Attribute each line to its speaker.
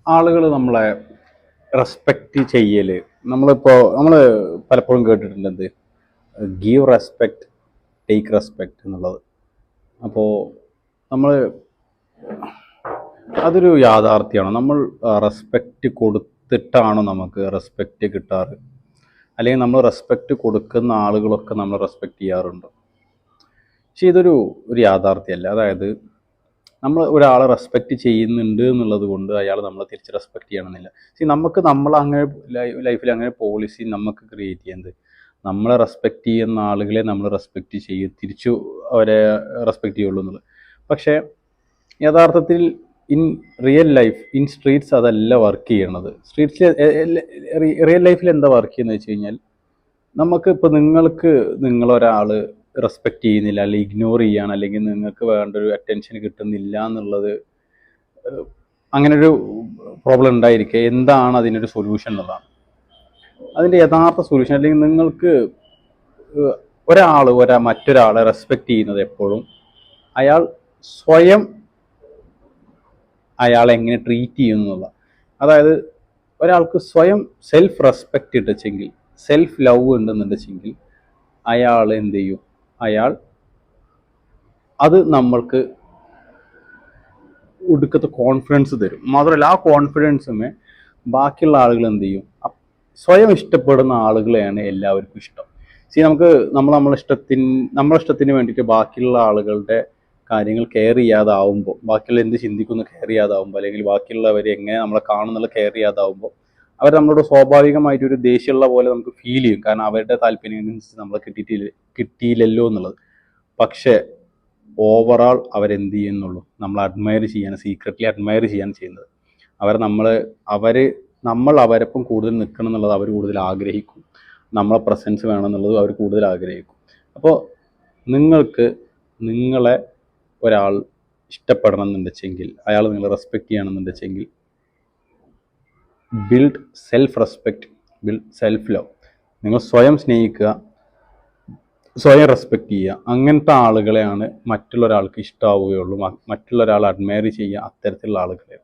Speaker 1: ആളുകൾ നമ്മളെ റെസ്പെക്റ്റ് ചെയ്യൽ, നമ്മൾ പലപ്പോഴും കേട്ടിട്ടുണ്ട് എന്ത്, ഗീവ് റെസ്പെക്റ്റ് ടേക്ക് റെസ്പെക്റ്റ് എന്നുള്ളത്. അപ്പോൾ നമ്മൾ അതൊരു യാഥാർത്ഥ്യമാണ്. നമ്മൾ റെസ്പെക്റ്റ് കൊടുത്തിട്ടാണോ നമുക്ക് റെസ്പെക്റ്റ് കിട്ടാറ്, അല്ലെങ്കിൽ നമ്മൾ റെസ്പെക്റ്റ് കൊടുക്കുന്ന ആളുകളൊക്കെ നമ്മൾ റെസ്പെക്റ്റ് ചെയ്യാറുണ്ട്. പക്ഷേ ഇതൊരു യാഥാർത്ഥ്യമല്ല. അതായത് നമ്മൾ ഒരാളെ റെസ്പെക്റ്റ് ചെയ്യുന്നുണ്ട് എന്നുള്ളത് കൊണ്ട് അയാൾ നമ്മളെ തിരിച്ച് റെസ്പെക്റ്റ് ചെയ്യണമെന്നില്ല. നമ്മൾ അങ്ങനെ ലൈഫിൽ അങ്ങനെ പോളിസി നമുക്ക് ക്രിയേറ്റ് ചെയ്യുന്നത്, നമ്മളെ റെസ്പെക്റ്റ് ചെയ്യുന്ന ആളുകളെ നമ്മൾ റെസ്പെക്റ്റ് ചെയ്യും, തിരിച്ചു അവരെ റെസ്പെക്റ്റ് ചെയ്യുള്ളൂ എന്നുള്ളത്. പക്ഷേ യഥാർത്ഥത്തിൽ in real life, in streets അതല്ല വർക്ക് ചെയ്യണത്. റിയൽ ലൈഫിൽ എന്താ വർക്ക് ചെയ്യുന്നത് വെച്ച് കഴിഞ്ഞാൽ, നമുക്ക് ഇപ്പോൾ നിങ്ങളൊരാൾ റെസ്പെക്റ്റ് ചെയ്യുന്നില്ല, അല്ലെങ്കിൽ ഇഗ്നോർ ചെയ്യാണ്, അല്ലെങ്കിൽ നിങ്ങൾക്ക് വേണ്ടൊരു അറ്റൻഷൻ കിട്ടുന്നില്ല എന്നുള്ളത്, അങ്ങനൊരു പ്രോബ്ലം ഉണ്ടായിരിക്കെ എന്താണ് അതിനൊരു സൊല്യൂഷൻ എന്നുള്ളതാണ്. അതിൻ്റെ യഥാർത്ഥ സൊല്യൂഷൻ, അല്ലെങ്കിൽ നിങ്ങൾക്ക് മറ്റൊരാളെ റെസ്പെക്റ്റ് ചെയ്യുന്നത് എപ്പോഴും അയാൾ സ്വയം അയാളെ എങ്ങനെ ട്രീറ്റ് ചെയ്യുന്നു എന്നുള്ള. അതായത് ഒരാൾക്ക് സ്വയം സെൽഫ് റെസ്പെക്റ്റ് ഉണ്ടെങ്കിൽ, സെൽഫ് ലവ് ഉണ്ടെന്നുണ്ടെങ്കിൽ അയാൾ എന്ത് ചെയ്യും, അയാൾ അത് നമ്മൾക്ക് ഒടുക്കത്തെ കോൺഫിഡൻസ് തരും. മാത്രമല്ല ആ കോൺഫിഡൻസുമേ ബാക്കിയുള്ള ആളുകൾ എന്ത് ചെയ്യും, സ്വയം ഇഷ്ടപ്പെടുന്ന ആളുകളെയാണ് എല്ലാവർക്കും ഇഷ്ടം. നമ്മളെ ഇഷ്ടത്തിന് വേണ്ടിയിട്ട് ബാക്കിയുള്ള ആളുകളുടെ കാര്യങ്ങൾ കെയർ ചെയ്യാതാവുമ്പോൾ, ബാക്കിയുള്ള എന്ത് ചിന്തിക്കുന്നു കെയർ ചെയ്യാതാവുമ്പോൾ, അല്ലെങ്കിൽ ബാക്കിയുള്ളവർ എങ്ങനെ നമ്മളെ കാണുന്നുള്ള കെയർ ചെയ്യാതാവുമ്പോൾ, അവർ നമ്മളോട് സ്വാഭാവികമായിട്ടൊരു ദേഷ്യമുള്ള പോലെ നമുക്ക് ഫീൽ ചെയ്യും. കാരണം അവരുടെ താല്പര്യമനുസരിച്ച് നമ്മളെ കിട്ടിയില്ലല്ലോ എന്നുള്ളത്. പക്ഷേ ഓവറാൾ അവരെന്ത് ചെയ്യുന്നുള്ളൂ, നമ്മൾ സീക്രട്ട്ലി അഡ്മയർ ചെയ്യാണ് ചെയ്യുന്നത്. നമ്മൾ അവരൊപ്പം കൂടുതൽ നിൽക്കണം എന്നുള്ളത് അവർ കൂടുതൽ ആഗ്രഹിക്കും. നമ്മളെ പ്രസൻസ് വേണമെന്നുള്ളത് അവർ കൂടുതൽ ആഗ്രഹിക്കും. അപ്പോൾ നിങ്ങളെ ഒരാൾ ഇഷ്ടപ്പെടണം എന്നുണ്ടെങ്കിൽ, അയാൾ നിങ്ങളെ റെസ്പെക്റ്റ് ചെയ്യണമെന്നുണ്ടെങ്കിൽ, build self respect, build self love. നിങ്ങൾ സ്വയം സ്നേഹിക്കുക, സ്വയം റെസ്പെക്റ്റ് ചെയ്യുക. അങ്ങനത്തെ ആളുകളെയാണ് മറ്റുള്ള ഒരാൾക്ക് ഇഷ്ടമാവുകയുള്ളൂ, മറ്റുള്ള ഒരാൾ അഡ്മയർ ചെയ്യുക, അത്തരത്തിലുള്ള ആളുകളെ.